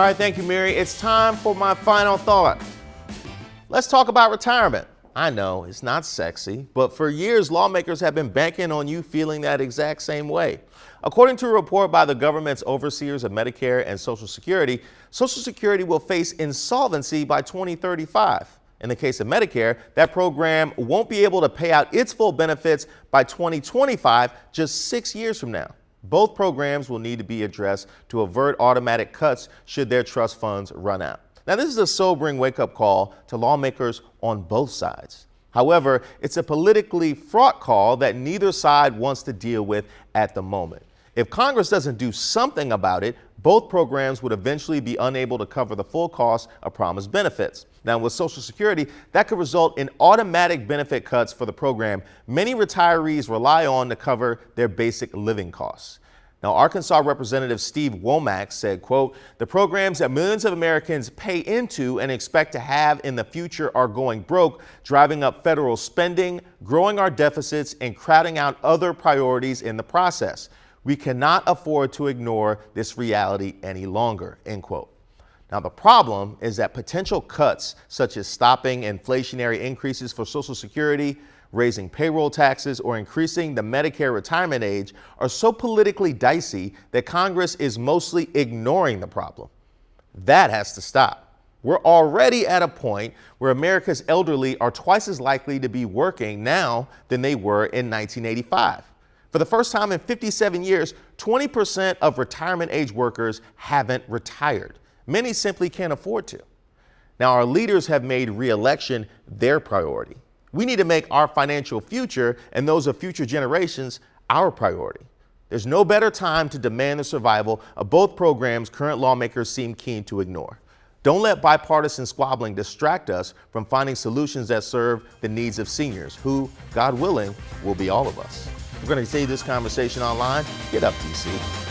All right, thank you, Mary. It's time for my final thought. Let's talk about retirement. I know it's not sexy, but for years, lawmakers have been banking on you feeling that exact same way. According to a report by the government's overseers of Medicare and Social Security, Social Security will face insolvency by 2035. In the case of Medicare, that program won't be able to pay out its full benefits by 2025, just 6 years from now. Both programs will need to be addressed to avert automatic cuts should their trust funds run out. Now, this is a sobering wake-up call to lawmakers on both sides. However, it's a politically fraught call that neither side wants to deal with at the moment. If Congress doesn't do something about it, both programs would eventually be unable to cover the full cost of promised benefits. Now, with Social Security, that could result in automatic benefit cuts for the program many retirees rely on to cover their basic living costs. Now, Arkansas Representative Steve Womack said, quote, "The programs that millions of Americans pay into and expect to have in the future are going broke, driving up federal spending, growing our deficits, and crowding out other priorities in the process. We cannot afford to ignore this reality any longer," end quote. Now, the problem is that potential cuts, such as stopping inflationary increases for Social Security, raising payroll taxes, or increasing the Medicare retirement age, are so politically dicey that Congress is mostly ignoring the problem. That has to stop. We're already at a point where America's elderly are twice as likely to be working now than they were in 1985. For the first time in 57 years, 20% of retirement age workers haven't retired. Many simply can't afford to. Now, our leaders have made re-election their priority. We need to make our financial future and those of future generations our priority. There's no better time to demand the survival of both programs current lawmakers seem keen to ignore. Don't let bipartisan squabbling distract us from finding solutions that serve the needs of seniors, who, God willing, will be all of us. We're going to continue this conversation online. Get up, DC.